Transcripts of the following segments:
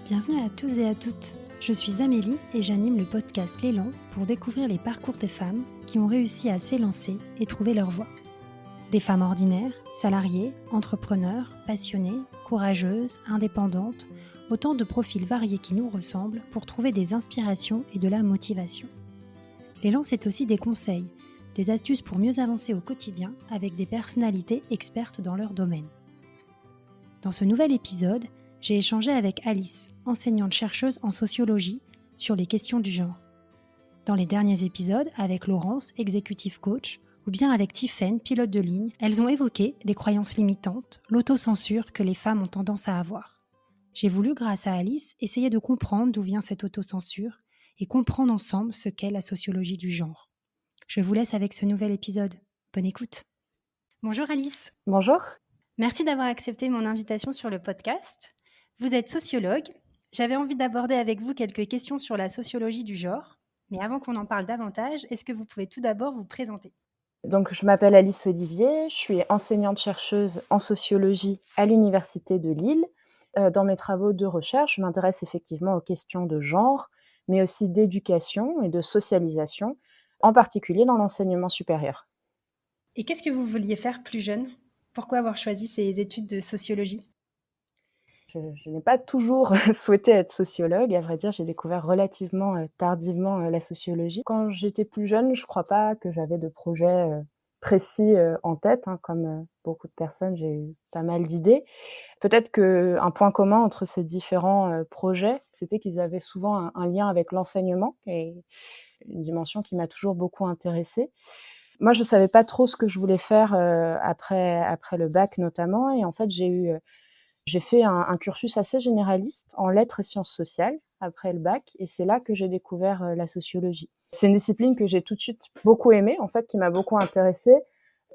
Bienvenue à tous et à toutes. Je suis Amélie et j'anime le podcast L'élan pour découvrir les parcours des femmes qui ont réussi à s'élancer et trouver leur voie. Des femmes ordinaires, salariées, entrepreneurs, passionnées, courageuses, indépendantes, autant de profils variés qui nous ressemblent pour trouver des inspirations et de la motivation. L'élan, c'est aussi des conseils, des astuces pour mieux avancer au quotidien avec des personnalités expertes dans leur domaine. Dans ce nouvel épisode, j'ai échangé avec Alice, enseignante-chercheuse en sociologie, sur les questions du genre. Dans les derniers épisodes, avec Laurence, executive coach, ou bien avec Tiffaine, pilote de ligne, elles ont évoqué les croyances limitantes, l'autocensure que les femmes ont tendance à avoir. J'ai voulu, grâce à Alice, essayer de comprendre d'où vient cette autocensure et comprendre ensemble ce qu'est la sociologie du genre. Je vous laisse avec ce nouvel épisode. Bonne écoute. Bonjour Alice. Bonjour. Merci d'avoir accepté mon invitation sur le podcast. Vous êtes sociologue. J'avais envie d'aborder avec vous quelques questions sur la sociologie du genre. Mais avant qu'on en parle davantage, est-ce que vous pouvez tout d'abord vous présenter ? Donc, je m'appelle Alice Olivier, je suis enseignante-chercheuse en sociologie à l'Université de Lille. Dans mes travaux de recherche, je m'intéresse effectivement aux questions de genre, mais aussi d'éducation et de socialisation, en particulier dans l'enseignement supérieur. Et qu'est-ce que vous vouliez faire plus jeune ? Pourquoi avoir choisi ces études de sociologie ? Je n'ai pas toujours souhaité être sociologue. À vrai dire, j'ai découvert relativement tardivement la sociologie. Quand j'étais plus jeune, je ne crois pas que j'avais de projet précis en tête. Comme beaucoup de personnes, j'ai eu pas mal d'idées. Peut-être qu'un point commun entre ces différents projets, c'était qu'ils avaient souvent un lien avec l'enseignement, et une dimension qui m'a toujours beaucoup intéressée. Moi, je ne savais pas trop ce que je voulais faire après le bac notamment, et en fait, j'ai fait un cursus assez généraliste en lettres et sciences sociales après le bac, et c'est là que j'ai découvert la sociologie. C'est une discipline que j'ai tout de suite beaucoup aimée, en fait, qui m'a beaucoup intéressée,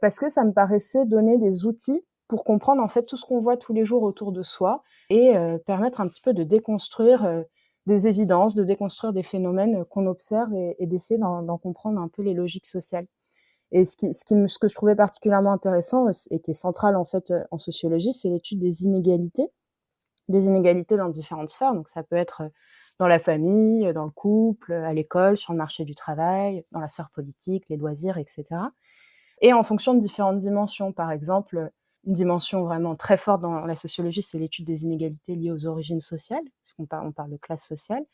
parce que ça me paraissait donner des outils pour comprendre en fait tout ce qu'on voit tous les jours autour de soi, et permettre un petit peu de déconstruire des évidences, de déconstruire des phénomènes qu'on observe, et d'essayer d'en comprendre un peu les logiques sociales. Et ce que je trouvais particulièrement intéressant et qui est central en fait en sociologie, c'est l'étude des inégalités dans différentes sphères. Donc ça peut être dans la famille, dans le couple, à l'école, sur le marché du travail, dans la sphère politique, les loisirs, etc. Et en fonction de différentes dimensions. Par exemple, une dimension vraiment très forte dans la sociologie, c'est l'étude des inégalités liées aux origines sociales, puisqu'on parle de classe sociale,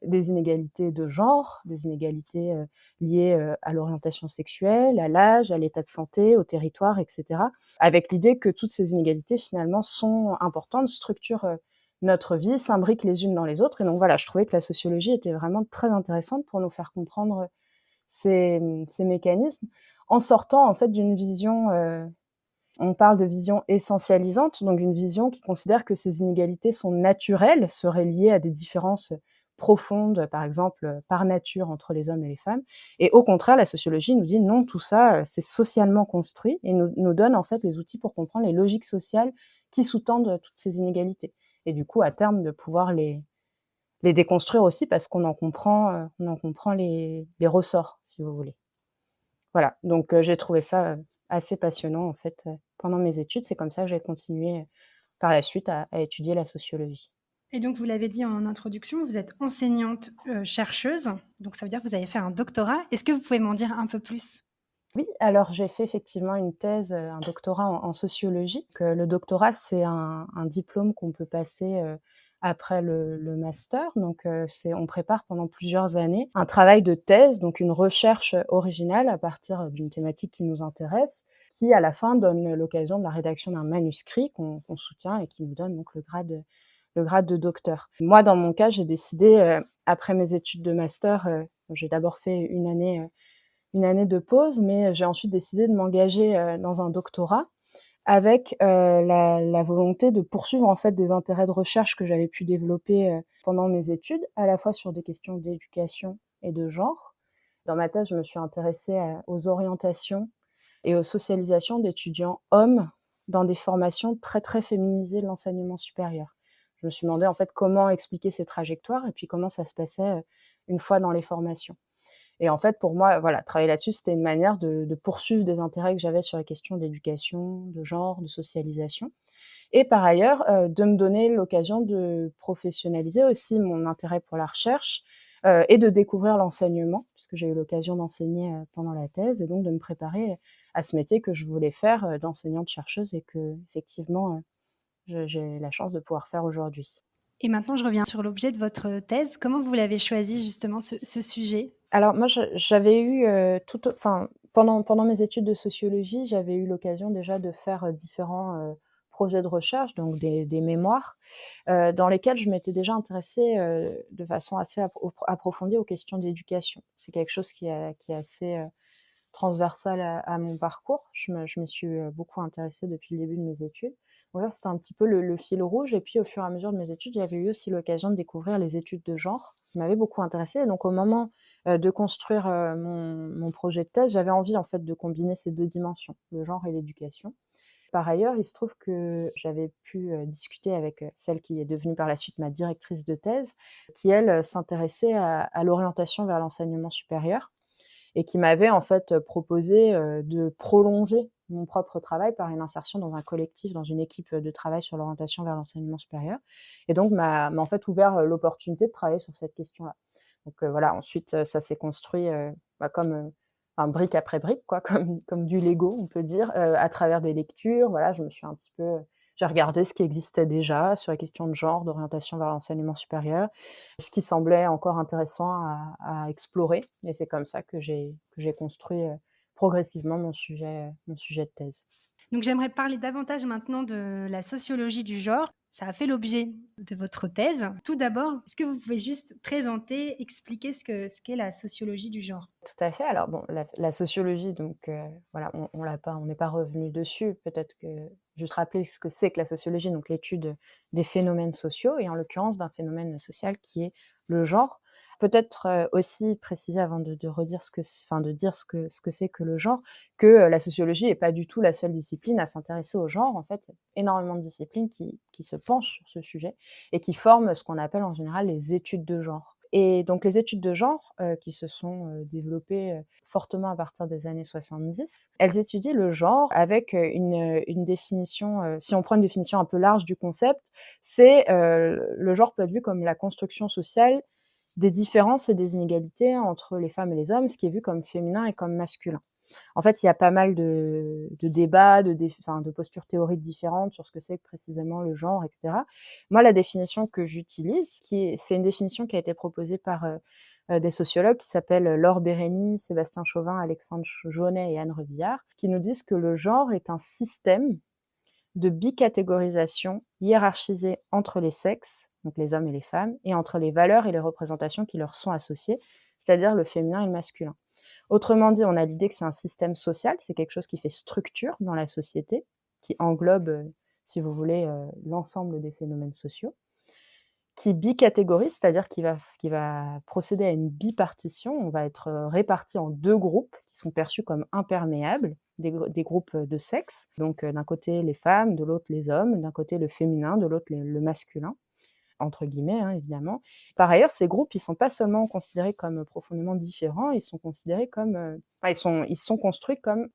des inégalités de genre, des inégalités liées à l'orientation sexuelle, à l'âge, à l'état de santé, au territoire, etc. Avec l'idée que toutes ces inégalités, finalement, sont importantes, structurent notre vie, s'imbriquent les unes dans les autres. Et donc voilà, je trouvais que la sociologie était vraiment très intéressante pour nous faire comprendre ces mécanismes, en sortant en fait d'une vision, on parle de vision essentialisante, donc une vision qui considère que ces inégalités sont naturelles, seraient liées à des différences profondes, par exemple, par nature entre les hommes et les femmes. Et au contraire, la sociologie nous dit non, tout ça, c'est socialement construit, et nous donne en fait les outils pour comprendre les logiques sociales qui sous-tendent toutes ces inégalités. Et du coup, à terme, de pouvoir les déconstruire aussi, parce qu'on en comprend les ressorts, si vous voulez. Voilà, donc j'ai trouvé ça assez passionnant en fait pendant mes études. C'est comme ça que j'ai continué par la suite à étudier la sociologie. Et donc, vous l'avez dit en introduction, vous êtes enseignante chercheuse. Donc, ça veut dire que vous avez fait un doctorat. Est-ce que vous pouvez m'en dire un peu plus ? Oui, alors j'ai fait effectivement une thèse, un doctorat en sociologie. Le doctorat, c'est un diplôme qu'on peut passer après le master. Donc on prépare pendant plusieurs années un travail de thèse, donc une recherche originale à partir d'une thématique qui nous intéresse, qui à la fin donne l'occasion de la rédaction d'un manuscrit qu'on soutient et qui nous donne donc le grade de docteur. Moi, dans mon cas, j'ai décidé, après mes études de master, j'ai d'abord fait une année de pause, mais j'ai ensuite décidé de m'engager dans un doctorat avec la volonté de poursuivre en fait des intérêts de recherche que j'avais pu développer pendant mes études, à la fois sur des questions d'éducation et de genre. Dans ma thèse, je me suis intéressée aux orientations et aux socialisations d'étudiants hommes dans des formations très très féminisées de l'enseignement supérieur. Je me suis demandé en fait comment expliquer ces trajectoires et puis comment ça se passait une fois dans les formations. Et en fait, pour moi, voilà, travailler là-dessus, c'était une manière de poursuivre des intérêts que j'avais sur les questions d'éducation, de genre, de socialisation. et par ailleurs, de me donner l'occasion de professionnaliser aussi mon intérêt pour la recherche, et de découvrir l'enseignement, puisque j'ai eu l'occasion d'enseigner, pendant la thèse et donc de me préparer à ce métier que je voulais faire, d'enseignante-chercheuse et qu'effectivement, j'ai la chance de pouvoir faire aujourd'hui. Et maintenant, je reviens sur l'objet de votre thèse. Comment vous l'avez choisi justement ce sujet? Alors moi, j'avais eu, pendant mes études de sociologie, j'avais eu l'occasion déjà de faire, différents, projets de recherche, donc des mémoires, dans lesquels je m'étais déjà intéressée, de façon assez approfondie aux questions d'éducation. C'est quelque chose qui est assez, transversal à mon parcours. Je m'y suis, beaucoup intéressée depuis le début de mes études. Donc ça, c'était un petit peu le fil rouge et puis au fur et à mesure de mes études, j'avais eu aussi l'occasion de découvrir les études de genre, qui m'avaient beaucoup intéressée et donc au moment, de construire, mon projet de thèse, j'avais envie en fait de combiner ces 2 dimensions, le genre et l'éducation. Par ailleurs, il se trouve que j'avais pu, discuter avec, celle qui est devenue par la suite ma directrice de thèse, qui elle, s'intéressait à l'orientation vers l'enseignement supérieur et qui m'avait en fait, proposé, de prolonger mon propre travail par une insertion dans un collectif, dans une équipe, de travail sur l'orientation vers l'enseignement supérieur et donc m'a en fait ouvert, l'opportunité de travailler sur cette question-là. Donc voilà, ensuite, ça s'est construit, comme, brique après brique quoi, comme du Lego on peut dire, à travers des lectures. Voilà, je me suis un petit peu, j'ai regardé ce qui existait déjà sur les questions de genre, d'orientation vers l'enseignement supérieur, ce qui semblait encore intéressant à explorer et c'est comme ça que j'ai construit, progressivement mon sujet de thèse. Donc j'aimerais parler davantage maintenant de la sociologie du genre. Ça a fait l'objet de votre thèse. Tout d'abord, est-ce que vous pouvez juste présenter, expliquer ce qu'est la sociologie du genre? Tout à fait. Alors bon, la sociologie donc voilà, on n'est pas revenu dessus. Peut-être que juste rappeler ce que c'est que la sociologie, donc l'étude des phénomènes sociaux et en l'occurrence d'un phénomène social qui est le genre. Peut-être, aussi préciser avant de redire de dire ce que c'est que le genre, que, la sociologie est pas du tout la seule discipline à s'intéresser au genre. En fait, il y a énormément de disciplines qui se penchent sur ce sujet et qui forment ce qu'on appelle en général les études de genre. Et donc les études de genre, qui se sont, développées, fortement à partir des années 70, elles étudient le genre avec, une définition, si on prend une définition un peu large du concept, c'est, le genre peut être vu comme la construction sociale des différences et des inégalités entre les femmes et les hommes, ce qui est vu comme féminin et comme masculin. En fait, il y a pas mal de débats, de postures théoriques différentes sur ce que c'est précisément le genre, et cetera. Moi, la définition que j'utilise, c'est une définition qui a été proposée par, des sociologues qui s'appellent Laure Bérény, Sébastien Chauvin, Alexandre Jaunet et Anne Revillard, qui nous disent que le genre est un système de bicatégorisation hiérarchisée entre les sexes, donc les hommes et les femmes, et entre les valeurs et les représentations qui leur sont associées, c'est-à-dire le féminin et le masculin. Autrement dit, on a l'idée que c'est un système social, c'est quelque chose qui fait structure dans la société, qui englobe, si vous voulez, l'ensemble des phénomènes sociaux, qui bicatégorise, c'est-à-dire qui va procéder à une bipartition. On va être, répartis en 2 groupes qui sont perçus comme imperméables, des groupes, de sexe. Donc, d'un côté les femmes, de l'autre les hommes, d'un côté le féminin, de l'autre le masculin, entre guillemets, hein, évidemment. Par ailleurs, ces groupes, ils sont pas seulement considérés comme profondément différents, ils sont considérés comme, ils sont construits comme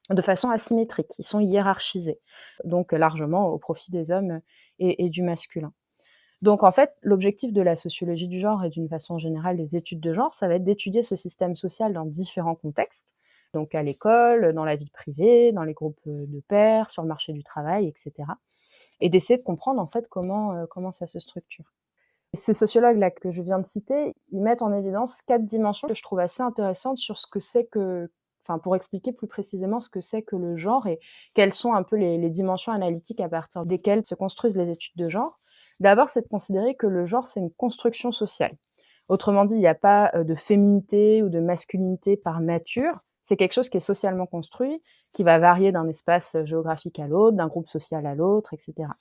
de façon asymétrique, ils sont hiérarchisés, donc largement au profit des hommes et du masculin. Donc en fait, l'objectif de la sociologie du genre et d'une façon générale des études de genre, ça va être d'étudier ce système social dans différents contextes, donc à l'école, dans la vie privée, dans les groupes, de pairs, sur le marché du travail et cetera et d'essayer de comprendre en fait comment ça se structure. Ces sociologues-là que je viens de citer, ils mettent en évidence 4 dimensions que je trouve assez intéressantes sur ce que c'est que pour expliquer plus précisément ce que c'est que le genre et quelles sont un peu les dimensions analytiques à partir desquelles se construisent les études de genre. D'abord, c'est de considérer que le genre, c'est une construction sociale. Autrement dit, il n'y a pas, de féminité ou de masculinité par nature. C'est quelque chose qui est socialement construit, qui va varier d'un espace, géographique à l'autre, d'un groupe social à l'autre et cetera.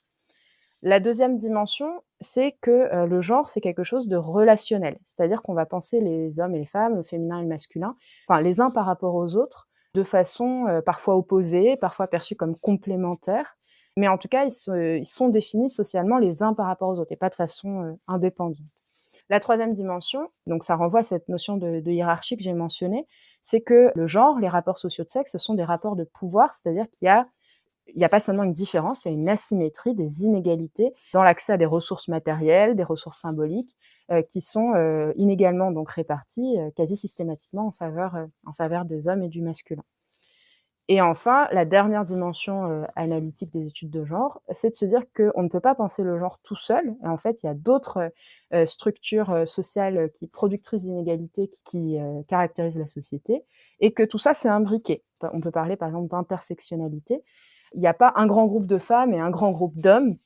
La deuxième dimension, c'est que, le genre, c'est quelque chose de relationnel. C'est-à-dire qu'on va penser les hommes et les femmes, le féminin et le masculin, les uns par rapport aux autres, de façon, parfois opposée, parfois perçue comme complémentaire. Mais en tout cas, ils sont définis socialement les uns par rapport aux autres et pas de façon, indépendante. La troisième dimension, donc ça renvoie à cette notion de hiérarchie que j'ai mentionnée, c'est que le genre, les rapports sociaux de sexe, ce sont des rapports de pouvoir, c'est-à-dire qu'il y a il n'y a pas seulement une différence, il y a une asymétrie, des inégalités dans l'accès à des ressources matérielles, des ressources symboliques, qui sont, inégalement donc réparties, quasi systématiquement en faveur des hommes et du masculin. Et enfin, la dernière dimension, analytique des études de genre, c'est de se dire qu'on ne peut pas penser le genre tout seul et en fait, il y a d'autres, structures, sociales, productrices d'inégalités qui caractérisent la société et que tout ça, c'est imbriqué. On peut parler, par exemple, d'intersectionnalité. Il n'y a pas un grand groupe de femmes et un grand groupe d'hommes.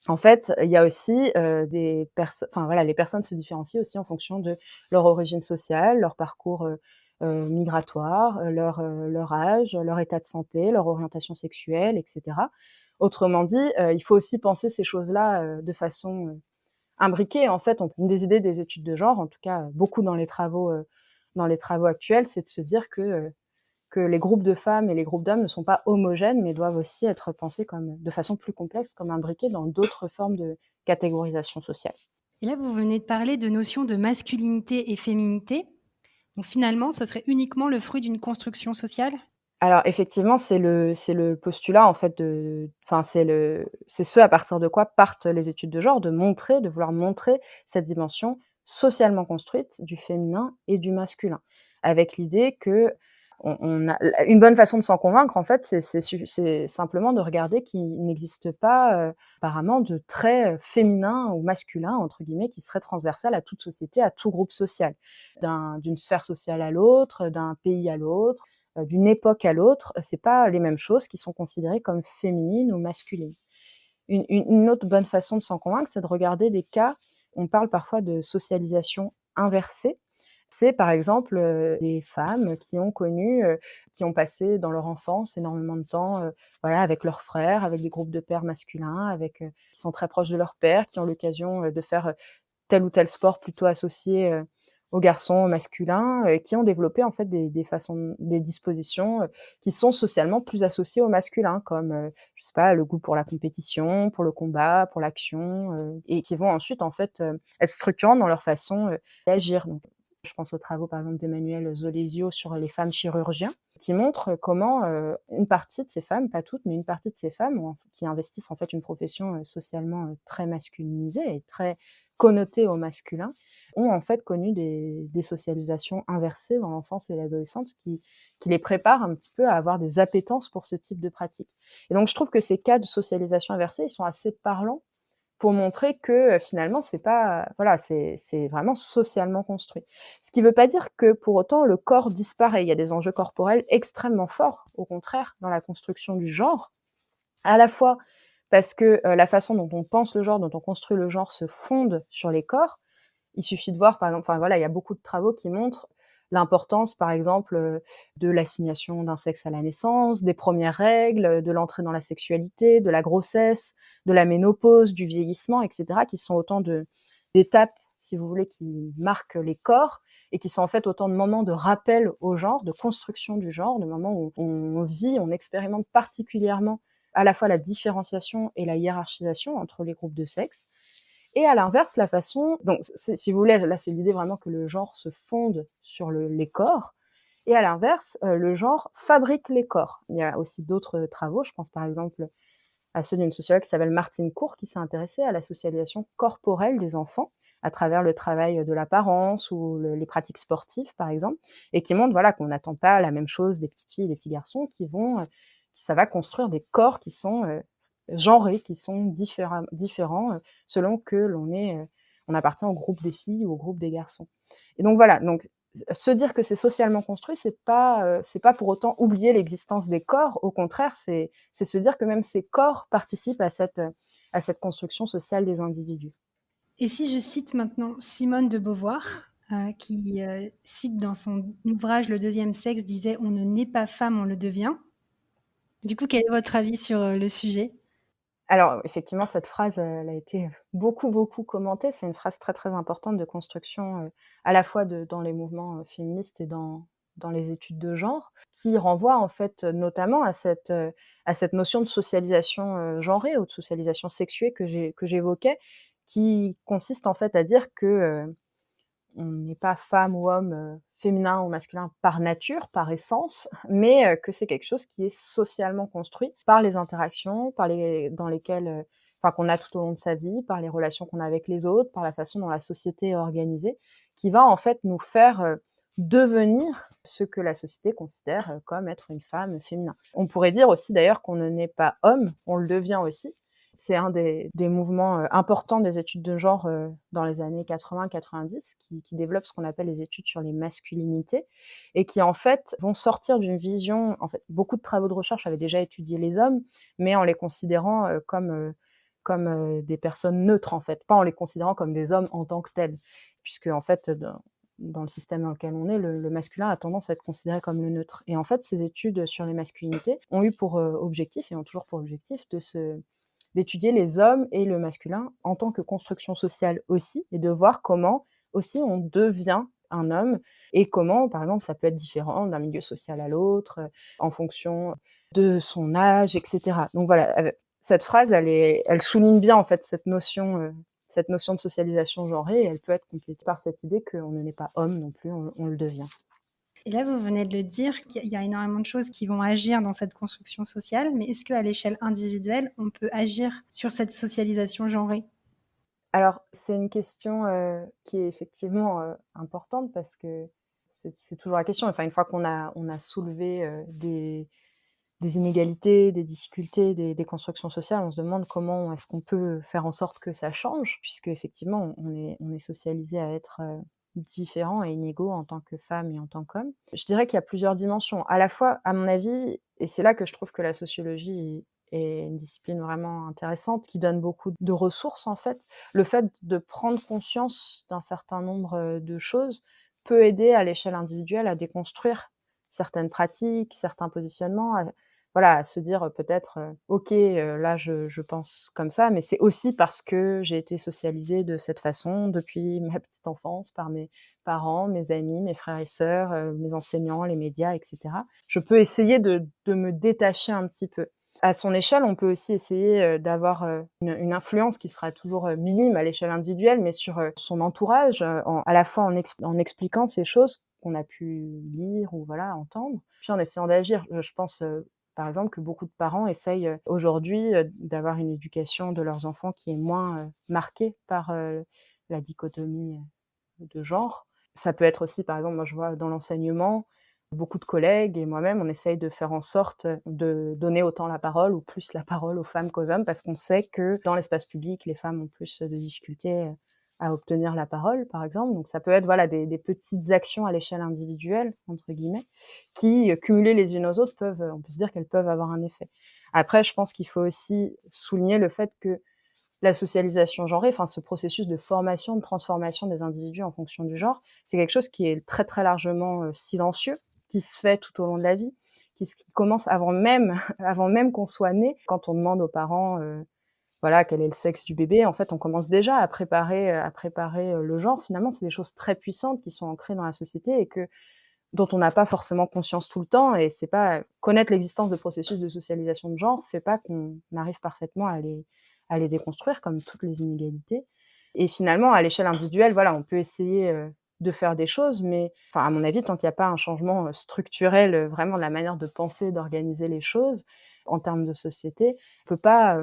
En fait, il y a aussi, les personnes se différencient aussi en fonction de leur origine sociale, leur parcours, migratoire, leur âge, leur état de santé, leur orientation sexuelle et cetera. Autrement dit, il faut aussi penser ces choses-là, de façon, imbriquée. En fait, une des idées des études de genre, en tout cas, beaucoup dans les travaux actuels, c'est de se dire que les groupes de femmes et les groupes d'hommes ne sont pas homogènes, mais doivent aussi être pensés comme de façon plus complexe, comme imbriqués dans d'autres formes de catégorisation sociale. Et là, vous venez de parler de notions de masculinité et féminité. Donc finalement, ce serait uniquement le fruit d'une construction sociale? Alors effectivement, c'est le postulat en fait c'est ce à partir de quoi partent les études de genre, de vouloir montrer cette dimension socialement construite du féminin et du masculin. Avec l'idée que on a une bonne façon de s'en convaincre en fait, c'est simplement de regarder qu'il n'existe pas, apparemment de traits, «féminins» ou «masculins» entre guillemets qui seraient transversales à toute société, à tout groupe social. D'une sphère sociale à l'autre, d'un pays à l'autre, d'une époque à l'autre, c'est pas les mêmes choses qui sont considérées comme féminines ou masculines. Une autre bonne façon de s'en convaincre, c'est de regarder des cas, on parle parfois de socialisation inversée. C'est par exemple, des femmes qui ont passé dans leur enfance énormément de temps, voilà, avec leurs frères, avec des groupes de pères masculins, qui sont très proches de leur père, qui ont l'occasion, de faire, tel ou tel sport plutôt associé, aux garçons masculins, qui ont développé en fait des dispositions, qui sont socialement plus associées au masculin comme, je sais pas, le goût pour la compétition, pour le combat, pour l'action, et qui vont ensuite en fait, être structurantes dans leur façon, d'agir. Donc je pense aux travaux par exemple d'Emmanuel Zolesio sur les femmes chirurgiens, qui montrent comment, une partie de ces femmes, pas toutes, mais une partie de ces femmes qui investissent en fait une profession, socialement, très masculinisée et très connotée au masculin, ont en fait connu des socialisations inversées dans l'enfance et l'adolescence qui les préparent un petit peu à avoir des appétences pour ce type de pratique. Et donc je trouve que ces cas de socialisation inversée, ils sont assez parlants pour montrer que, finalement c'est pas voilà, c'est vraiment socialement construit. Ce qui veut pas dire que pour autant le corps disparaît. Il y a des enjeux corporels extrêmement forts, au contraire, dans la construction du genre, à la fois parce que, la façon dont on pense le genre, dont on construit le genre se fonde sur les corps. Il suffit de voir par exemple, enfin voilà, il y a beaucoup de travaux qui montrent l'importance par exemple, de l'assignation d'un sexe à la naissance, des premières règles, de l'entrée dans la sexualité, de la grossesse, de la ménopause, du vieillissement et cetera, qui sont autant d'étapes, si vous voulez, qui marquent les corps et qui sont en fait autant de moments de rappel au genre, de construction du genre, de moments où on vit, on expérimente particulièrement à la fois la différenciation et la hiérarchisation entre les groupes de sexe. Et à l'inverse, la façon donc si vous voulez, là, c'est l'idée vraiment que le genre se fonde sur les corps et à l'inverse, le genre fabrique les corps. Il y a aussi d'autres, travaux, je pense par exemple à ceux d'une sociologue qui s'appelle Martine Court, qui s'est intéressée à la socialisation corporelle des enfants à travers le travail de l'apparence ou les pratiques sportives, par exemple, et qui montre, voilà, qu'on n'attend pas la même chose des petites filles et des petits garçons ça va construire des corps qui sont, genrés, qui sont différents, selon que on appartient au groupe des filles ou au groupe des garçons. Et donc voilà, donc se dire que c'est socialement construit, c'est pas pour autant oublier l'existence des corps. Au contraire, c'est se dire que même ces corps participent à cette construction sociale des individus. Et si je cite maintenant Simone de Beauvoir, qui cite dans son ouvrage Le deuxième sexe, disait « On ne naît pas femme, on le devient ». Du coup, quel est votre avis sur le sujet? Alors effectivement, cette phrase, elle a été beaucoup, beaucoup commentée. C'est une phrase très, très importante de construction, à la fois dans les mouvements, féministes et dans les études de genre, qui renvoie en fait, notamment à cette notion de socialisation, genrée ou de socialisation sexuée que j'évoquais, qui consiste en fait à dire que, on n'est pas femme ou homme, féminin ou masculin par nature, par essence, mais que c'est quelque chose qui est socialement construit par les interactions, dans lesquelles, qu'on a tout au long de sa vie, par les relations qu'on a avec les autres, par la façon dont la société est organisée, qui va en fait nous faire, devenir ce que la société considère, comme être une femme féminin. On pourrait dire aussi d'ailleurs qu'on ne naît pas homme, on le devient aussi. C'est un des mouvements, importants des études de genre, dans les années 80-90 qui développe ce qu'on appelle les études sur les masculinités et qui, en fait, vont sortir d'une vision beaucoup de travaux de recherche avaient déjà étudié les hommes, mais en les considérant, comme des personnes neutres, en fait, pas en les considérant comme des hommes en tant que tels. Puisque, en fait, dans le système dans lequel on est, le masculin a tendance à être considéré comme le neutre. Et en fait, ces études sur les masculinités ont eu pour, objectif et ont toujours pour objectif d'étudier les hommes et le masculin en tant que construction sociale aussi, et de voir comment aussi on devient un homme et comment, par exemple, ça peut être différent d'un milieu social à l'autre, en fonction de son âge, et cetera. Donc voilà, cette phrase, elle souligne bien en fait cette notion de socialisation genrée, et elle peut être complétée par cette idée qu'on ne naît pas homme non plus, on le devient. Et là, vous venez de le dire, qu'il y a énormément de choses qui vont agir dans cette construction sociale, mais est-ce qu'à l'échelle individuelle, on peut agir sur cette socialisation genrée? Alors, c'est une question, qui est effectivement, importante parce que c'est toujours la question. Enfin, une fois qu'on a soulevé, des inégalités, des difficultés, des constructions sociales, on se demande comment est-ce qu'on peut faire en sorte que ça change? Puisqu'effectivement, on est socialisés à être, différents et inégaux en tant que femme et en tant qu'homme. Je dirais qu'il y a plusieurs dimensions. À la fois, à mon avis, et c'est là que je trouve que la sociologie est une discipline vraiment intéressante, qui donne beaucoup de ressources, en fait. Le fait de prendre conscience d'un certain nombre, de choses peut aider à l'échelle individuelle à déconstruire certaines pratiques, certains positionnements, voilà, à se dire, peut-être, «OK, là je pense comme ça, mais c'est aussi parce que j'ai été socialisée de cette façon depuis ma petite enfance par mes parents, mes amis, mes frères et sœurs, mes enseignants, les médias, et cetera». Je peux essayer de me détacher un petit peu. À son échelle, on peut aussi essayer, d'avoir, une influence qui sera toujours, minime à l'échelle individuelle, mais sur, son entourage, à la fois en expliquant ces choses qu'on a pu lire ou voilà, entendre, puis en essayant d'agir. Je pense, par exemple, que beaucoup de parents essayent, aujourd'hui, d'avoir une éducation de leurs enfants qui est moins, marquée par, la dichotomie, de genre. Ça peut être aussi, par exemple, moi je vois dans l'enseignement, beaucoup de collègues et moi-même, on essaye de faire en sorte de donner autant la parole ou plus la parole aux femmes qu'aux hommes, parce qu'on sait que dans l'espace public, les femmes ont plus de difficultés, à obtenir la parole, par exemple. Donc ça peut être, voilà, des petites actions à l'échelle «individuelle» entre guillemets, qui, cumulées les unes aux autres, on peut se dire qu'elles peuvent avoir un effet. Après, je pense qu'il faut aussi souligner le fait que la socialisation genrée, enfin ce processus de formation, de transformation des individus en fonction du genre, c'est quelque chose qui est très, très largement, silencieux, qui se fait tout au long de la vie, qui commence avant même avant même qu'on soit né. Quand on demande aux parents, voilà, quel est le sexe du bébé, en fait, on commence déjà à préparer, le genre. Finalement, c'est des choses très puissantes qui sont ancrées dans la société et dont on n'a pas forcément conscience tout le temps, et c'est pas connaître l'existence de processus de socialisation de genre fait pas qu'on arrive parfaitement à les déconstruire comme toutes les inégalités. Et finalement, à l'échelle individuelle, voilà, on peut essayer, de faire des choses, mais enfin, à mon avis, tant qu'il y a pas un changement, structurel, vraiment de la manière de penser, d'organiser les choses en termes de société, on peut pas,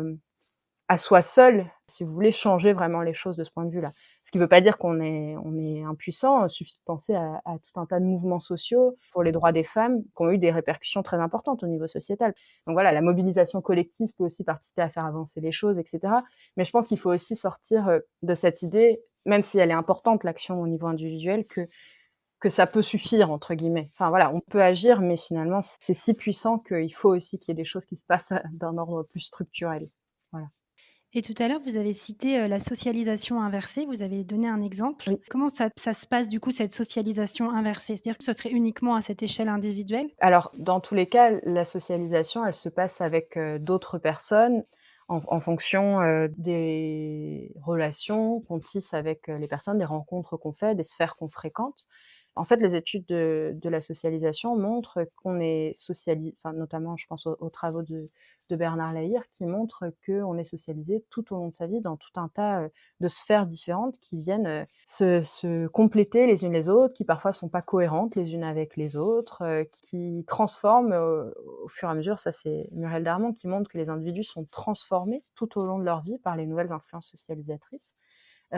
à soi seul, si vous voulez, changer vraiment les choses de ce point de vue-là. Ce qui ne veut pas dire qu'on est impuissant, il suffit de penser à tout un tas de mouvements sociaux pour les droits des femmes qui ont eu des répercussions très importantes au niveau sociétal. Donc voilà, la mobilisation collective peut aussi participer à faire avancer les choses, et cetera. Mais je pense qu'il faut aussi sortir, de cette idée, même si elle est importante, l'action au niveau individuel, que «ça peut suffire» entre guillemets. Enfin voilà, on peut agir, mais finalement c'est si puissant qu'il faut aussi qu'il y ait des choses qui se passent, d'un ordre plus structurel. Voilà. Et tout à l'heure, vous avez cité, la socialisation inversée, vous avez donné un exemple. Oui. Comment ça se passe du coup cette socialisation inversée? C'est-à-dire que ce serait uniquement à cette échelle individuelle? Alors, dans tous les cas, la socialisation, elle se passe avec, d'autres personnes en fonction, des relations qu'on tisse avec, les personnes, des rencontres qu'on fait, des sphères qu'on fréquente. En fait, les études de la socialisation montrent qu'on est enfin, notamment, je pense aux travaux de Bernard Lahire, qui montrent qu'on est socialisé tout au long de sa vie dans tout un tas, de sphères différentes qui viennent, se compléter les unes les autres, qui parfois sont pas cohérentes les unes avec les autres, qui transforment, au fur et à mesure. Ça, c'est Muriel Darmon qui montre que les individus sont transformés tout au long de leur vie par les nouvelles influences socialisatrices,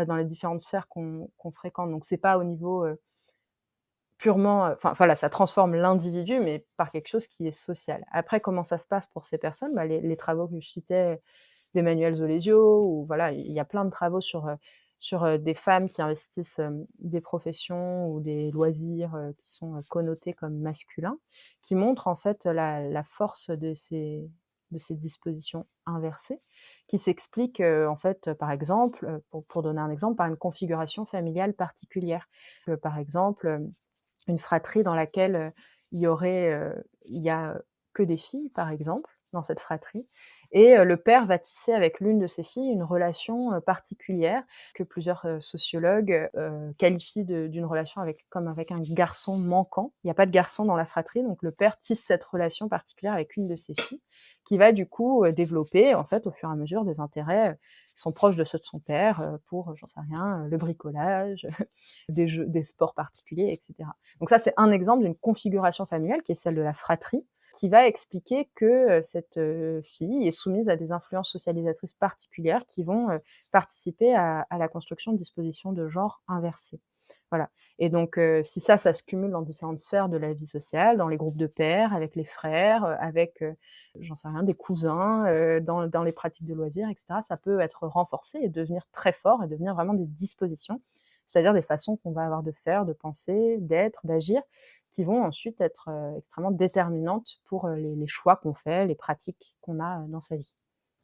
dans les différentes sphères qu'on fréquente. Donc c'est pas au niveau, purement, enfin voilà, ça transforme l'individu, mais par quelque chose qui est social. Après, comment ça se passe pour ces personnes? Bah, les travaux que je citais d'Emmanuel Zolesio, ou voilà, il y a plein de travaux sur, des femmes qui investissent, des professions ou des loisirs, qui sont, connotés comme masculins, qui montrent en fait la force de ces dispositions inversées, qui s'expliquent, en fait, par exemple, pour donner un exemple, par une configuration familiale particulière. Par exemple, une fratrie dans laquelle, il y a, que des filles, par exemple, dans cette fratrie, et le père va tisser avec l'une de ses filles une relation, particulière que plusieurs, sociologues, qualifient d'une relation comme avec un garçon manquant. Il y a pas de garçon dans la fratrie, donc le père tisse cette relation particulière avec une de ses filles, qui va du coup, développer, en fait, au fur et à mesure, des intérêts, qui sont proches de ceux de son père, pour, j'en sais rien, le bricolage, des sports particuliers, et cetera. Donc ça, c'est un exemple d'une configuration familiale qui est celle de la fratrie, qui va expliquer que, cette, fille est soumise à des influences socialisatrices particulières qui vont, participer à la construction de dispositions de genre inversées. Voilà, et donc si ça se cumule dans différentes sphères de la vie sociale, dans les groupes de pairs, avec les frères, avec, j'en sais rien, des cousins, dans les pratiques de loisirs, et cetera, ça peut être renforcé et devenir très fort et devenir vraiment des dispositions, c'est-à-dire des façons qu'on va avoir de faire, de penser, d'être, d'agir, qui vont ensuite être, extrêmement déterminantes pour, les choix qu'on fait, les pratiques qu'on a, dans sa vie.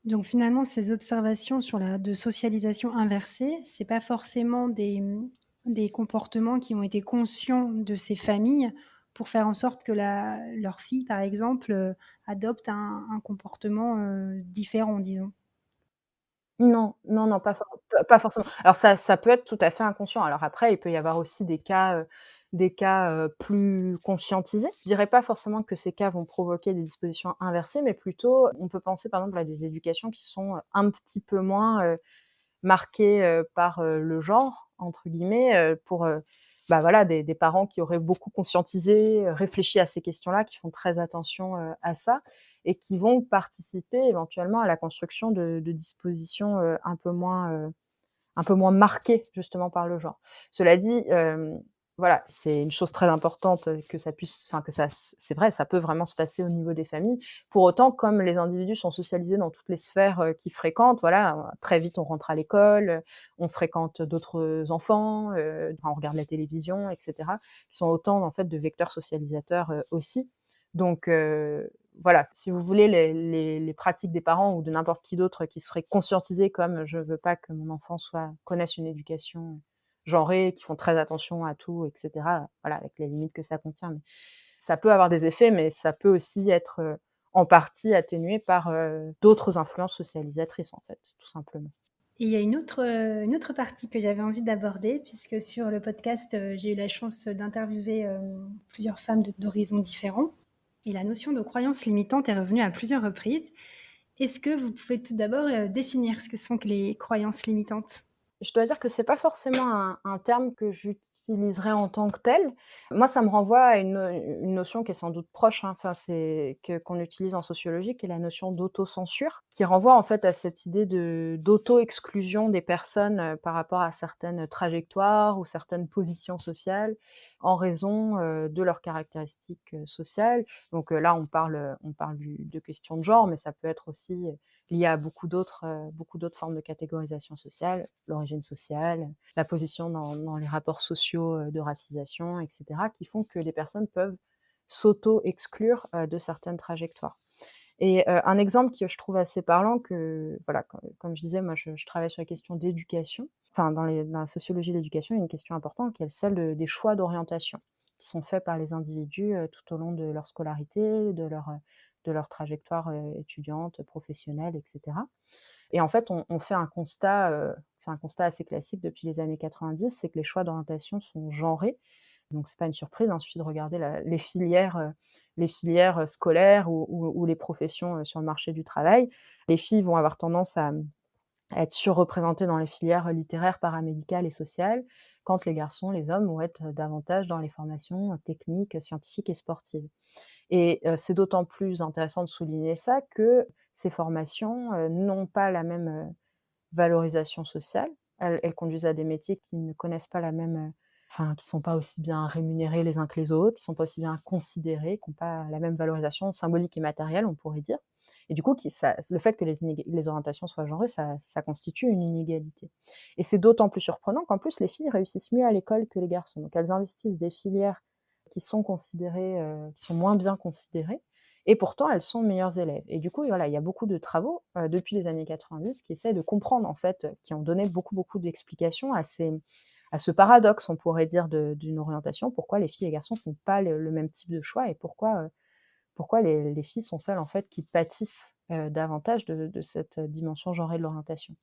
Donc finalement, ces observations sur la de socialisation inversée, c'est pas forcément des comportements qui ont été conscients de ces familles pour faire en sorte que leur fille, par exemple, adopte un comportement, différent, disons? Non, non, non, pas forcément. Alors ça peut être tout à fait inconscient. Alors après, il peut y avoir aussi des cas, plus conscientisés. Je dirais pas forcément que ces cas vont provoquer des dispositions inversées, mais plutôt, on peut penser par exemple à des éducations qui sont, un petit peu moins, marquées, par, «le genre» entre guillemets, pour, bah, voilà, des parents qui auraient beaucoup conscientisé, réfléchi à ces questions-là, qui font très attention, à ça, et qui vont participer éventuellement à la construction de dispositions, un peu moins marquées justement par le genre. Cela dit, voilà, c'est une chose très importante, que ça puisse, enfin que ça c'est vrai, ça peut vraiment se passer au niveau des familles. Pour autant, comme les individus sont socialisés dans toutes les sphères, qu'ils fréquentent, voilà, très vite on rentre à l'école, on fréquente d'autres enfants, enfin on regarde la télévision, et cetera, qui sont autant en fait de vecteurs socialisateurs, aussi. Donc voilà, si vous voulez, les pratiques des parents ou de n'importe qui d'autre qui serait conscientisé comme: «Je veux pas que mon enfant connaisse une éducation genrée», qui font très attention à tout, et cetera, voilà, avec les limites que ça contient. Mais ça peut avoir des effets, mais ça peut aussi être, en partie atténué par, d'autres influences socialisatrices, en fait, tout simplement. Et il y a une autre partie que j'avais envie d'aborder puisque sur le podcast, j'ai eu la chance d'interviewer, plusieurs femmes d'horizons différents et la notion de croyance limitante est revenue à plusieurs reprises. Est-ce que vous pouvez tout d'abord, définir ce que sont que les croyances limitantes? Je dois dire que c'est pas forcément un terme que j'utiliserais en tant que tel. Moi, ça me renvoie à une notion qui est sans doute proche, hein, enfin, c'est qu'on utilise en sociologie, qui est la notion d'autocensure, qui renvoie en fait à cette idée d'auto-exclusion des personnes, par rapport à certaines trajectoires ou certaines positions sociales, en raison, de leurs caractéristiques, sociales. Donc, là, on parle de questions de genre, mais ça peut être aussi, lié à beaucoup d'autres formes de catégorisation sociale, l'origine sociale, la position dans les rapports sociaux, de racisation, et cetera, qui font que les personnes peuvent s'auto-exclure, de certaines trajectoires. Et un exemple que je trouve assez parlant, que voilà, comme je disais, moi je travaille sur les questions d'éducation. Enfin, dans la sociologie de l'éducation, il y a une question importante qui est celle des choix d'orientation qui sont faits par les individus, tout au long de leur scolarité, de leur trajectoire, étudiante, professionnelle, et cetera. Et en fait, on fait un constat assez classique depuis les années 90, c'est que les choix d'orientation sont genrés, Donc c'est pas une surprise, hein, il suffit de regarder les filières scolaires ou les professions, sur le marché du travail. Les filles vont avoir tendance à être surreprésentées dans les filières littéraires, paramédicales et sociales, quand les garçons, les hommes vont être davantage dans les formations techniques, scientifiques et sportives. Et c'est d'autant plus intéressant de souligner ça que ces formations, n'ont pas la même, valorisation sociale. Elles conduisent à des métiers qui ne connaissent pas la même, enfin, qui sont pas aussi bien rémunérés les uns que les autres, qui sont pas aussi bien considérés, qui ont pas la même valorisation symbolique et matérielle, on pourrait dire. Et du coup, le fait que les orientations soient genrées, ça constitue une inégalité. Et c'est d'autant plus surprenant qu'en plus les filles réussissent mieux à l'école que les garçons. Donc elles investissent des filières qui sont considérées, qui sont moins bien considérées, et pourtant elles sont meilleures élèves. Et du coup, voilà, il y a beaucoup de travaux, depuis les années 90 qui essaient de comprendre en fait, qui ont donné beaucoup d'explications à ce paradoxe, on pourrait dire, d'une orientation. Pourquoi les filles et les garçons font pas le même type de choix et pourquoi les filles sont celles en fait qui pâtissent, davantage de cette dimension genrée de l'orientation.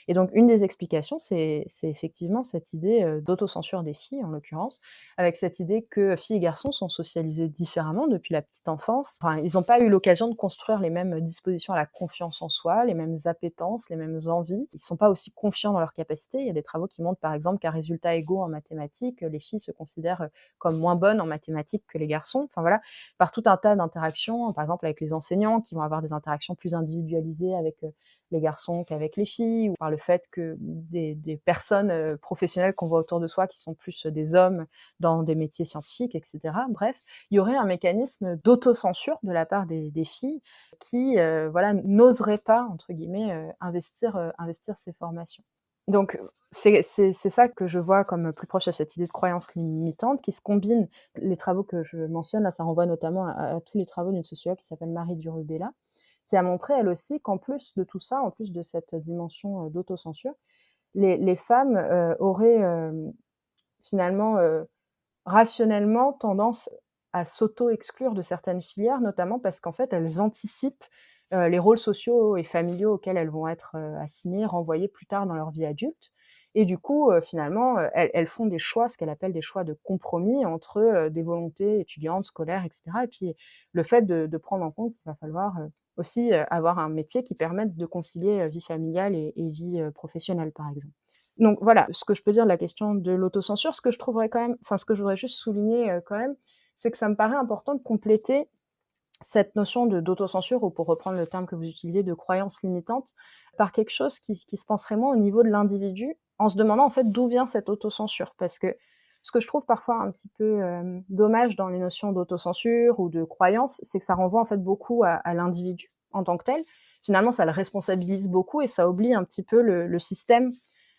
Et donc une des explications, c'est effectivement cette idée, d'autocensure des filles, en l'occurrence, avec cette idée que filles et garçons sont socialisés différemment depuis la petite enfance. Enfin, ils n'ont pas eu l'occasion de construire les mêmes dispositions à la confiance en soi, les mêmes appétences, les mêmes envies. Ils sont pas aussi confiants dans leurs capacités. Il y a des travaux qui montrent par exemple qu'à résultats égaux en mathématiques, les filles se considèrent, comme moins bonnes en mathématiques que les garçons. Enfin voilà, par tout un tas d'interactions, par exemple avec les enseignants qui vont avoir des interactions plus individualisées avec les garçons qu'avec les filles, ou par le fait que des personnes professionnelles qu'on voit autour de soi qui sont plus des hommes dans des métiers scientifiques, etc. Bref, il y aurait un mécanisme d'autocensure de la part des filles qui voilà, n'oseraient pas, entre guillemets, investir ces formations. Donc c'est ça que je vois comme plus proche à cette idée de croyance limitante qui se combine. Les travaux que je mentionne là, ça renvoie notamment à tous les travaux d'une sociologue qui s'appelle Marie Durubella, qui a montré elle aussi qu'en plus de tout ça, en plus de cette dimension, d'autocensure, les femmes, auraient, finalement, rationnellement tendance à s'auto-exclure de certaines filières, notamment parce qu'en fait, elles anticipent, les rôles sociaux et familiaux auxquels elles vont être, assignées, renvoyées plus tard dans leur vie adulte. Et du coup, finalement, elles font des choix, ce qu'elle appelle des choix de compromis entre, des volontés étudiantes, scolaires et cetera, et puis le fait de prendre en compte qu'il va falloir, aussi, avoir un métier qui permette de concilier, vie familiale et vie, professionnelle, par exemple. Donc voilà, ce que je peux dire de la question de l'autocensure, ce que je trouverais quand même, enfin ce que je voudrais juste souligner, quand même, c'est que ça me paraît important de compléter cette notion d'autocensure, ou pour reprendre le terme que vous utilisez, de croyance limitante, par quelque chose qui se penserait moins au niveau de l'individu, en se demandant en fait d'où vient cette autocensure. Parce que ce que je trouve parfois un petit peu, dommage dans les notions d'autocensure ou de croyance, c'est que ça renvoie en fait beaucoup à l'individu en tant que tel. Finalement, ça le responsabilise beaucoup et ça oublie un petit peu le système,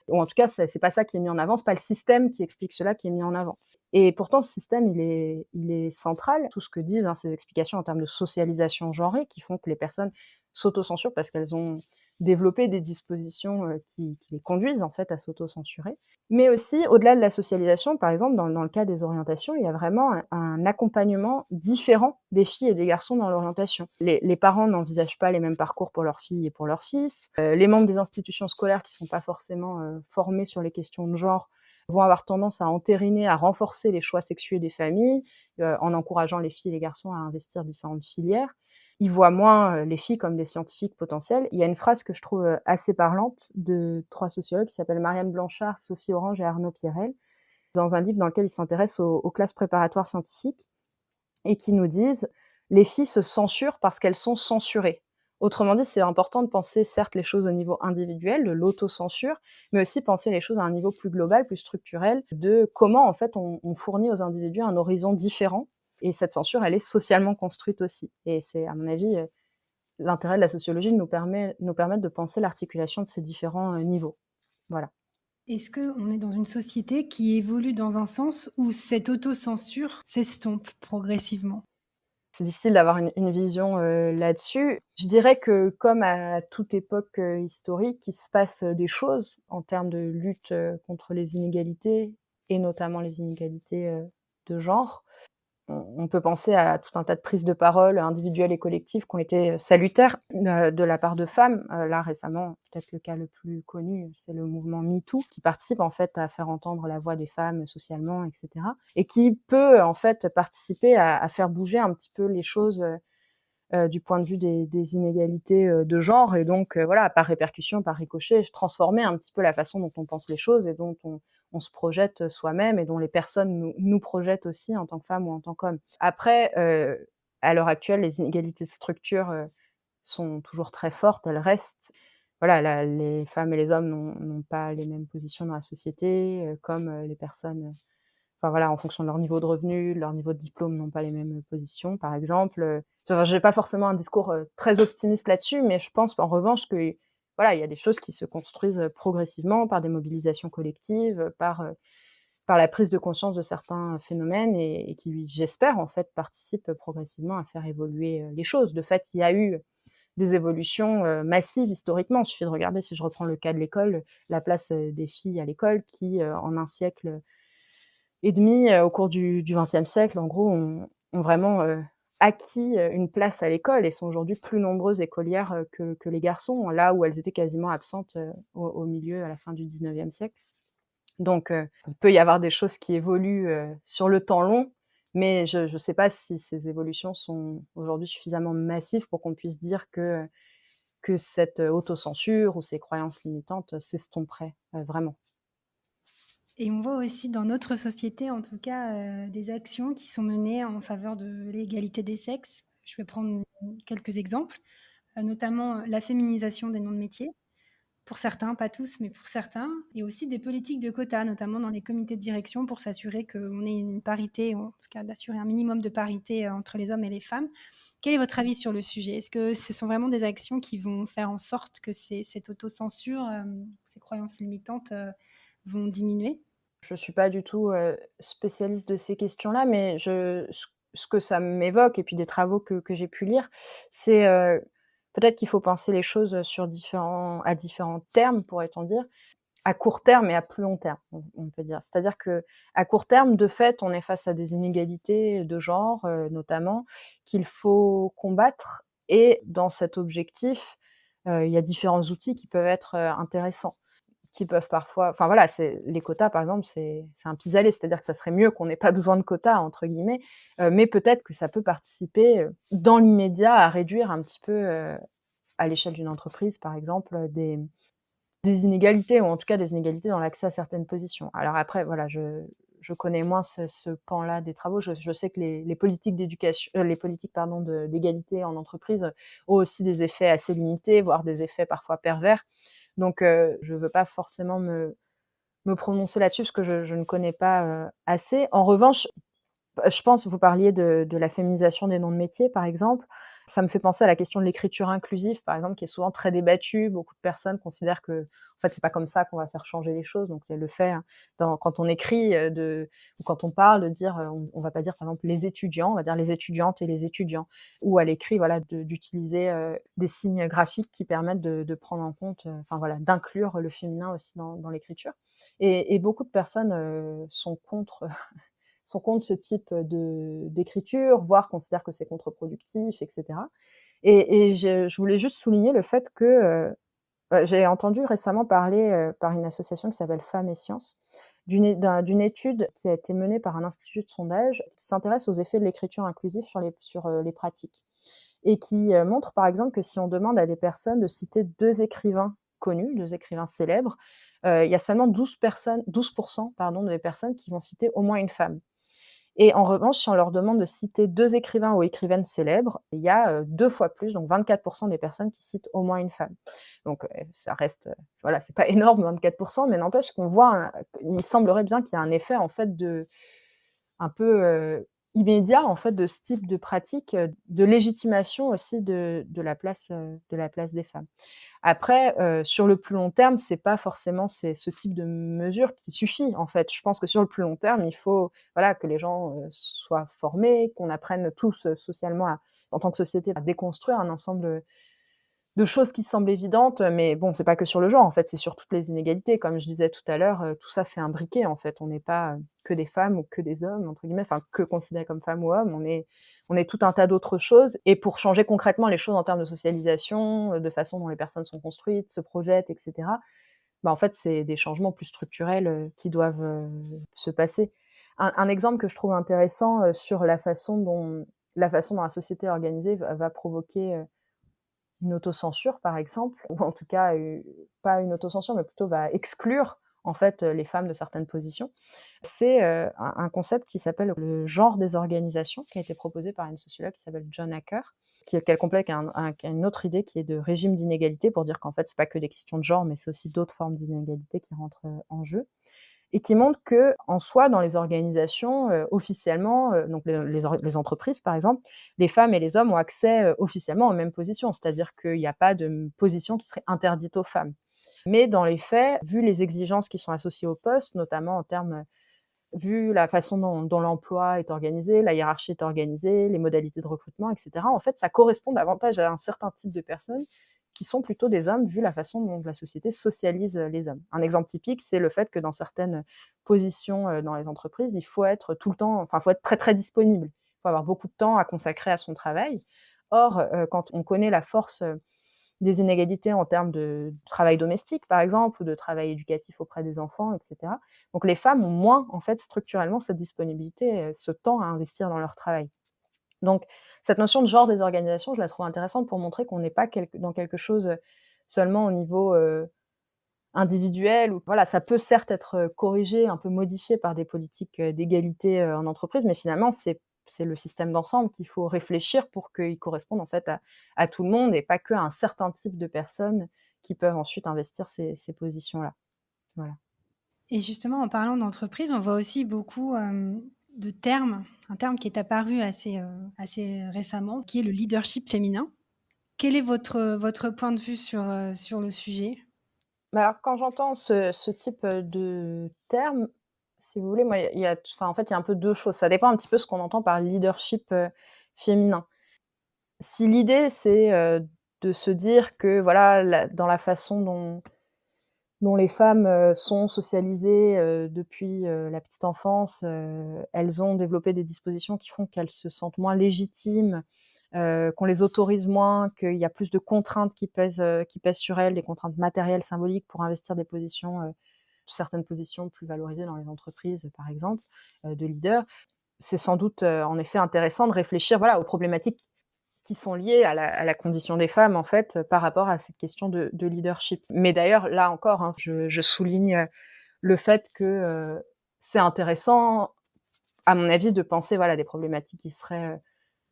ou en tout cas, c'est pas ça qui est mis en avant, c'est pas le système qui explique cela qui est mis en avant. Et pourtant, ce système, il est central. Tout ce que disent, hein, ces explications en termes de socialisation genrée, qui font que les personnes s'autocensurent parce qu'elles ont développé des dispositions qui les conduisent en fait à s'autocensurer. Mais aussi, au-delà de la socialisation, par exemple, dans le cas des orientations, il y a vraiment un accompagnement différent des filles et des garçons dans l'orientation. Les parents n'envisagent pas les mêmes parcours pour leurs filles et pour leurs fils. Les membres des institutions scolaires qui sont pas forcément formés sur les questions de genre vont avoir tendance à entériner, à renforcer les choix sexués des familles, en encourageant les filles et les garçons à investir différentes filières. Ils voient moins les filles comme des scientifiques potentielles. Il y a une phrase que je trouve assez parlante de 3 sociologues qui s'appellent Marianne Blanchard, Sophie Orange et Arnaud Pierrel, dans un livre dans lequel ils s'intéressent aux classes préparatoires scientifiques, et qui nous disent: «Les filles se censurent parce qu'elles sont censurées». Autrement dit, c'est important de penser certes les choses au niveau individuel, de l'autocensure, mais aussi penser les choses à un niveau plus global, plus structurel, de comment en fait on fournit aux individus un horizon différent, et cette censure, elle est socialement construite aussi. Et c'est à mon avis, l'intérêt de la sociologie de nous permettre de penser l'articulation de ces différents, niveaux. Voilà. Est-ce qu'on est dans une société qui évolue dans un sens où cette autocensure s'estompe progressivement? C'est difficile d'avoir une vision, là-dessus. Je dirais que comme à toute époque, historique, il se passe, des choses en termes de lutte, contre les inégalités, et notamment les inégalités, de genre. on peut penser à tout un tas de prises de parole individuelles et collectives qui ont été salutaires de la part de femmes. Là récemment, peut-être le cas le plus connu, c'est le mouvement MeToo qui participe en fait à faire entendre la voix des femmes socialement, et cetera, et qui peut en fait participer à faire bouger un petit peu les choses, du point de vue des inégalités, de genre, et donc voilà, par répercussion, par ricochet, transformer un petit peu la façon dont on pense les choses et dont on se projette soi-même, et dont les personnes nous projettent aussi en tant que femmes ou en tant qu'hommes. Après, à l'heure actuelle, les inégalités de structure, sont toujours très fortes, elles restent. Voilà, les femmes et les hommes n'ont pas les mêmes positions dans la société, comme, les personnes, enfin voilà, en fonction de leur niveau de revenu, de leur niveau de diplôme, n'ont pas les mêmes positions, par exemple. Enfin, j'ai pas forcément un discours très optimiste là-dessus, mais je pense en revanche que voilà, il y a des choses qui se construisent progressivement par des mobilisations collectives, par la prise de conscience de certains phénomènes, et qui, j'espère, en fait, participent progressivement à faire évoluer les choses. De fait, il y a eu des évolutions massives historiquement. Il suffit de regarder, si je reprends le cas de l'école, la place des filles à l'école qui, en un siècle et demi, au cours du XXe siècle, en gros, ont vraiment, acquis, une place à l'école et sont aujourd'hui plus nombreuses écolières, que les garçons, là où elles étaient quasiment absentes, au milieu, à la fin du XIXe siècle. Donc, il peut y avoir des choses qui évoluent, sur le temps long, mais je ne sais pas si ces évolutions sont aujourd'hui suffisamment massives pour qu'on puisse dire que cette autocensure ou ces croyances limitantes s'estomperaient, vraiment. Et on voit aussi dans notre société, en tout cas, des actions qui sont menées en faveur de l'égalité des sexes. Je vais prendre quelques exemples, notamment la féminisation des noms de métiers. Pour certains, pas tous, mais pour certains, et aussi des politiques de quotas, notamment dans les comités de direction, pour s'assurer qu'on ait une parité, en tout cas d'assurer un minimum de parité entre les hommes et les femmes. Quel est votre avis sur le sujet? Est-ce que ce sont vraiment des actions qui vont faire en sorte que cette autocensure, ces croyances limitantes vont diminuer? Je suis pas du tout, spécialiste de ces questions-là, mais ce que ça m'évoque, et puis des travaux que j'ai pu lire, c'est, peut-être qu'il faut penser les choses sur différents termes, pourrait-on dire. À court terme et à plus long terme, on peut dire. C'est-à-dire qu'à court terme, de fait, on est face à des inégalités de genre, notamment, qu'il faut combattre, et dans cet objectif, il y a différents outils qui peuvent être, intéressants. Qui peuvent parfois, enfin voilà, c'est les quotas par exemple, c'est un pis-aller, c'est-à-dire que ça serait mieux qu'on n'ait pas besoin de quotas entre guillemets, mais peut-être que ça peut participer, dans l'immédiat, à réduire un petit peu, à l'échelle d'une entreprise par exemple, des inégalités, ou en tout cas des inégalités dans l'accès à certaines positions. Alors après voilà, je connais moins ce pan-là des travaux. Je sais que les politiques d'éducation, les politiques pardon d'égalité en entreprise ont aussi des effets assez limités, voire des effets parfois pervers. Donc, je veux pas forcément me prononcer là-dessus parce que je ne connais pas, assez. En revanche, je pense, vous parliez de la féminisation des noms de métiers, par exemple. Ça me fait penser à la question de l'écriture inclusive, par exemple, qui est souvent très débattue. Beaucoup de personnes considèrent que, en fait, c'est pas comme ça qu'on va faire changer les choses. Donc, le fait, hein, quand on écrit, ou quand on parle, de dire, on va pas dire, par exemple, les étudiants, on va dire les étudiantes et les étudiants. Ou à l'écrit, voilà, d'utiliser, des signes graphiques qui permettent de prendre en compte, enfin voilà, d'inclure le féminin aussi dans l'écriture. Et beaucoup de personnes, sont contre ce type d'écriture, voire considèrent que c'est contre-productif, et cetera. Et je voulais juste souligner le fait que, j'ai entendu récemment parler, par une association qui s'appelle Femmes et Sciences, d'une étude qui a été menée par un institut de sondage qui s'intéresse aux effets de l'écriture inclusive sur les pratiques, et qui, montre par exemple que si on demande à des personnes de citer 2 écrivains connus, 2 écrivains célèbres, il y a seulement 12 pardon, des personnes qui vont citer au moins une femme. Et en revanche, si on leur demande de citer 2 écrivains ou écrivaines célèbres, il y a, 2 fois plus, donc 24 des personnes qui citent au moins une femme. Donc, ça reste, voilà, c'est pas énorme 24, mais n'empêche qu'on voit il semblerait bien qu'il y a un effet en fait un peu, immédiat en fait de ce type de pratique, de légitimation aussi de la place des femmes. Après, sur le plus long terme, c'est pas forcément ce type de mesure qui suffit, en fait. Je pense que sur le plus long terme, il faut, voilà, que les gens, soient formés, qu'on apprenne tous, socialement en tant que société, à déconstruire un ensemble, de choses qui semblent évidentes, mais bon, c'est pas que sur le genre, en fait, c'est sur toutes les inégalités. Comme je disais tout à l'heure, tout ça, c'est imbriqué, en fait. On n'est pas, que des femmes ou que des hommes, entre guillemets, enfin, que considérés comme femmes ou hommes. On est tout un tas d'autres choses et pour changer concrètement les choses en termes de socialisation, de façon dont les personnes sont construites, se projettent et cetera, bah, en fait, c'est des changements plus structurels, qui doivent, se passer. Un exemple que je trouve intéressant, sur la façon dont la société est organisée va provoquer, une autocensure, par exemple, ou en tout cas, pas une autocensure, mais plutôt va exclure, en fait, les femmes de certaines positions. C'est, un concept qui s'appelle le genre des organisations, qui a été proposé par une sociologue qui s'appelle John Hacker, qu'elle complète avec une autre idée qui est de régime d'inégalité pour dire qu'en fait, c'est pas que des questions de genre, mais c'est aussi d'autres formes d'inégalité qui rentrent, en jeu et qui montre qu'en soi, dans les organisations, officiellement, donc les entreprises, par exemple, les femmes et les hommes ont accès, officiellement aux mêmes positions. C'est-à-dire qu'il n'y a pas de position qui serait interdite aux femmes. Mais dans les faits, vu les exigences qui sont associées au poste, notamment en termes, vu la façon dont l'emploi est organisé, la hiérarchie est organisée, les modalités de recrutement et cetera, en fait, ça correspond davantage à un certain type de personnes qui sont plutôt des hommes, vu la façon dont la société socialise, les hommes. Un exemple typique, c'est le fait que dans certaines positions, dans les entreprises, il faut être tout le temps faut être très, très disponible. Il faut avoir beaucoup de temps à consacrer à son travail. Or, quand on connaît la force, des inégalités en termes de travail domestique, par exemple, ou de travail éducatif auprès des enfants, et cetera. Donc les femmes ont moins, en fait, structurellement, cette disponibilité, ce temps à investir dans leur travail. Donc cette notion de genre des organisations, je la trouve intéressante pour montrer qu'on n'est pas dans quelque chose, seulement au niveau, individuel ou voilà, ça peut certes être, corrigé, un peu modifié par des politiques, d'égalité, en entreprise, mais finalement c'est le système d'ensemble qu'il faut réfléchir pour qu'il corresponde en fait à tout le monde et pas qu'à un certain type de personnes qui peuvent ensuite investir ces positions-là. Voilà. Et justement, en parlant d'entreprise, on voit aussi beaucoup, de termes, un terme qui est apparu assez récemment, qui est le leadership féminin. Quel est votre point de vue sur le sujet? Mais alors quand j'entends ce type, de terme, si vous voulez, moi il y a en fait, il y a un peu 2 choses. Ça dépend un petit peu ce qu'on entend par leadership, féminin. Si l'idée c'est, de se dire que voilà, dans la façon dont les femmes, sont socialisées, depuis, la petite enfance, elles ont développé des dispositions qui font qu'elles se sentent moins légitimes, qu'on les autorise moins, qu'il y a plus de contraintes qui pèsent sur elles, des contraintes matérielles, symboliques pour investir des positions, certaines positions plus valorisées dans les entreprises, par exemple, de leader. C'est sans doute, en effet intéressant de réfléchir, voilà, aux problématiques qui sont liées à la condition des femmes, en fait, par rapport à cette question de leadership. Mais d'ailleurs, là encore, hein, je souligne, le fait que, c'est intéressant, à mon avis, de penser, voilà, des problématiques qui seraient,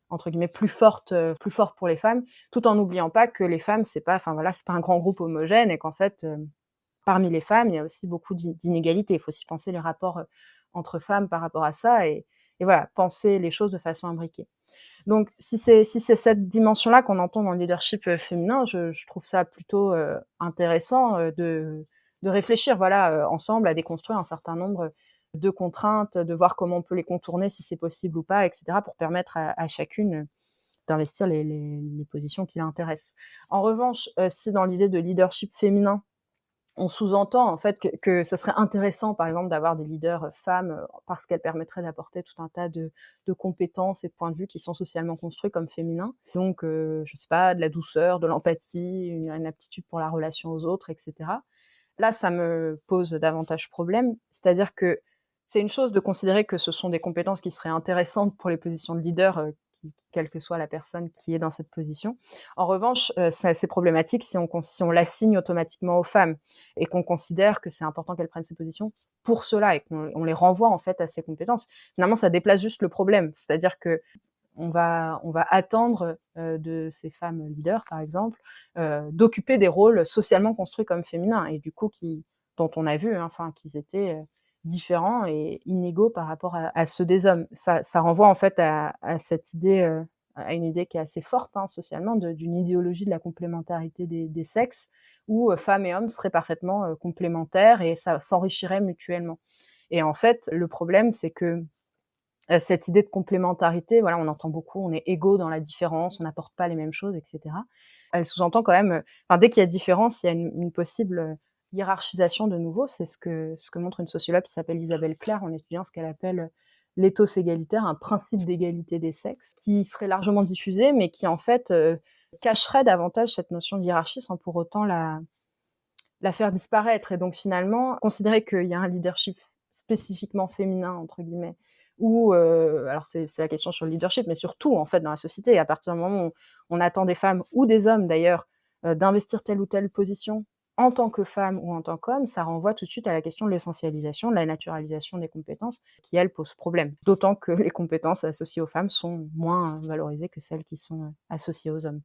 entre guillemets plus fortes pour les femmes, tout en n'oubliant pas que les femmes, c'est pas un grand groupe homogène et qu'en fait, parmi les femmes, il y a aussi beaucoup d'inégalités. Il faut aussi penser les rapports, entre femmes par rapport à ça et voilà, penser les choses de façon imbriquée. Donc si c'est cette dimension-là qu'on entend dans le leadership, féminin, je trouve ça plutôt, intéressant, de réfléchir, voilà, ensemble à déconstruire un certain nombre de contraintes, de voir comment on peut les contourner, si c'est possible ou pas et cetera, pour permettre à chacune, d'investir les positions qui l'intéressent. En revanche, si dans l'idée de leadership féminin, on sous-entend en fait que ça serait intéressant, par exemple, d'avoir des leaders, femmes, parce qu'elles permettraient d'apporter tout un tas de compétences et de points de vue qui sont socialement construits comme féminins. Donc, je sais pas, de la douceur, de l'empathie, une aptitude pour la relation aux autres et cetera. Là, ça me pose davantage problème. C'est-à-dire que c'est une chose de considérer que ce sont des compétences qui seraient intéressantes pour les positions de leader, quelle que soit la personne qui est dans cette position. En revanche, c'est problématique si on l'assigne automatiquement aux femmes et qu'on considère que c'est important qu'elles prennent ces positions pour cela et qu'on les renvoie en fait à ces compétences. Finalement, ça déplace juste le problème. C'est-à-dire que on va attendre, de ces femmes leaders, par exemple, d'occuper des rôles socialement construits comme féminins et du coup dont on a vu, hein, enfin, qu'ils étaient, différents et inégaux par rapport à ceux des hommes. Ça renvoie en fait à cette idée, à une idée qui est assez forte, hein, socialement d'une idéologie de la complémentarité des sexes où, femmes et hommes seraient parfaitement, complémentaires et ça s'enrichirait mutuellement et en fait, le problème, c'est que cette idée de complémentarité, voilà, on entend beaucoup, on est égaux dans la différence, on n'apporte pas les mêmes choses et cetera. elle sous-entend quand même, dès qu'il y a différence, il y a une possible hiérarchisation de nouveau. C'est ce que montre une sociologue qui s'appelle Isabelle Claire en étudiant ce qu'elle appelle l'éthos égalitaire, un principe d'égalité des sexes, qui serait largement diffusé, mais qui en fait cacherait davantage cette notion de hiérarchie sans pour autant la faire disparaître. Et donc finalement, considérer qu'il y a un leadership spécifiquement féminin, entre guillemets, ou alors c'est la question sur le leadership, mais surtout en fait dans la société, à partir du moment où on attend des femmes ou des hommes d'ailleurs d'investir telle ou telle position en tant que femme ou en tant qu'homme, ça renvoie tout de suite à la question de l'essentialisation, de la naturalisation des compétences, qui elle pose problème. D'autant que les compétences associées aux femmes sont moins valorisées que celles qui sont associées aux hommes.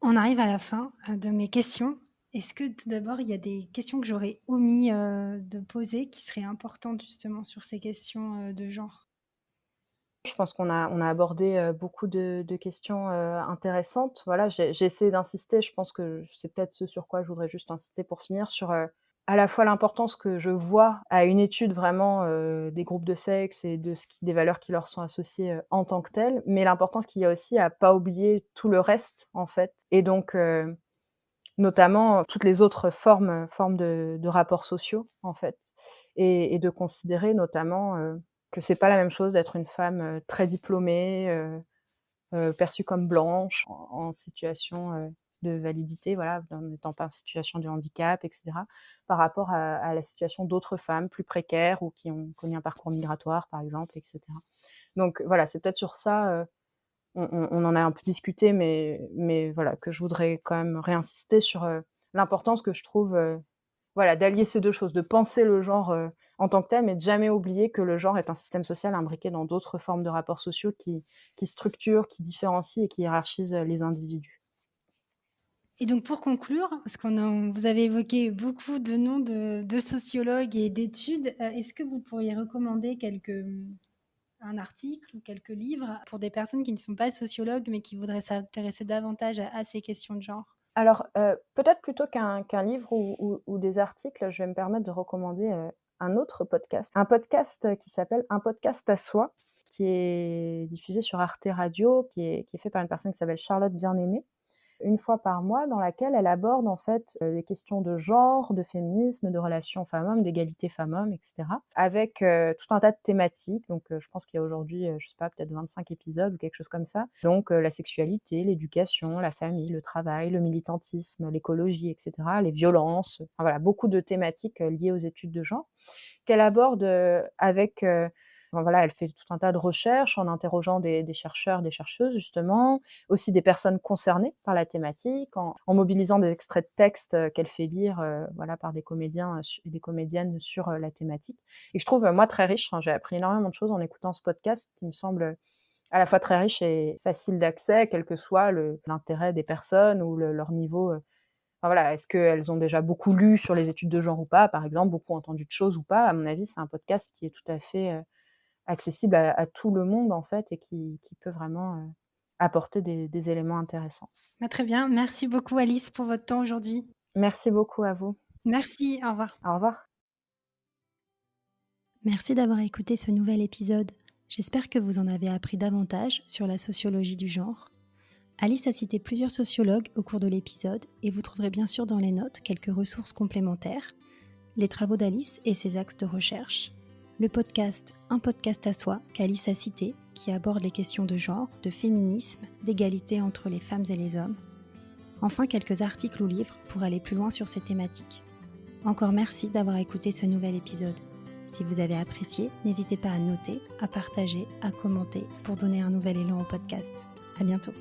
On arrive à la fin de mes questions. Est-ce que tout d'abord, il y a des questions que j'aurais omis de poser qui seraient importantes justement sur ces questions de genre? Je pense qu'on a abordé beaucoup de questions intéressantes. Voilà, j'ai essayé d'insister, je pense que c'est peut-être ce sur quoi je voudrais juste insister pour finir, sur à la fois l'importance que je vois à une étude vraiment des groupes de sexe et des valeurs qui leur sont associées en tant que telles, mais l'importance qu'il y a aussi à pas oublier tout le reste, en fait. Et donc, notamment toutes les autres formes de rapports sociaux, en fait. Et de considérer notamment que c'est pas la même chose d'être une femme très diplômée, perçue comme blanche, en situation de validité, voilà, en n'étant pas en situation de handicap, et cetera, par rapport à la situation d'autres femmes plus précaires ou qui ont connu un parcours migratoire, par exemple, et cetera. Donc voilà, c'est peut-être sur ça, on en a un peu discuté, mais voilà, que je voudrais quand même réinsister sur l'importance que je trouve, voilà, d'allier ces 2 choses, de penser le genre en tant que tel, mais de jamais oublier que le genre est un système social imbriqué dans d'autres formes de rapports sociaux qui structurent, qui différencient et qui hiérarchisent les individus. Et donc pour conclure, parce vous avez évoqué beaucoup de noms de sociologues et d'études, est-ce que vous pourriez recommander un article ou quelques livres pour des personnes qui ne sont pas sociologues, mais qui voudraient s'intéresser davantage à ces questions de genre? Alors, peut-être plutôt qu'un livre ou des articles, je vais me permettre de recommander un autre podcast. Un podcast qui s'appelle Un podcast à soi, qui est diffusé sur Arte Radio, qui est fait par une personne qui s'appelle Charlotte Bien-Aimée, une fois par mois, dans laquelle elle aborde en fait des questions de genre, de féminisme, de relations femmes-hommes, d'égalité femmes-hommes, etc. Avec tout un tas de thématiques. Donc je pense qu'il y a aujourd'hui, je sais pas, peut-être 25 épisodes ou quelque chose comme ça. Donc la sexualité, l'éducation, la famille, le travail, le militantisme, l'écologie, etc. Les violences. Enfin, voilà, beaucoup de thématiques liées aux études de genre qu'elle aborde avec enfin, voilà, elle fait tout un tas de recherches en interrogeant des chercheurs, des chercheuses justement, aussi des personnes concernées par la thématique, en mobilisant des extraits de textes qu'elle fait lire voilà, par des comédiens et des comédiennes sur la thématique. Et je trouve, moi, très riche. Enfin, j'ai appris énormément de choses en écoutant ce podcast qui me semble à la fois très riche et facile d'accès, quel que soit l'intérêt des personnes ou leur niveau. Enfin, voilà, est-ce qu'elles ont déjà beaucoup lu sur les études de genre ou pas, par exemple, beaucoup entendu de choses ou pas? À mon avis, c'est un podcast qui est tout à fait accessible à tout le monde, en fait, et qui peut vraiment apporter des éléments intéressants. Bah, très bien. Merci beaucoup Alice pour votre temps aujourd'hui. Merci beaucoup à vous. Merci, au revoir. Au revoir. Merci d'avoir écouté ce nouvel épisode. J'espère que vous en avez appris davantage sur la sociologie du genre. Alice a cité plusieurs sociologues au cours de l'épisode et vous trouverez bien sûr dans les notes quelques ressources complémentaires, les travaux d'Alice et ses axes de recherche, le podcast Un podcast à soi qu'Alice a cité qui aborde les questions de genre, de féminisme, d'égalité entre les femmes et les hommes, enfin quelques articles ou livres pour aller plus loin sur ces thématiques. Encore merci d'avoir écouté ce nouvel épisode. Si vous avez apprécié, n'hésitez pas à noter, à partager, à commenter pour donner un nouvel élan au podcast. À bientôt.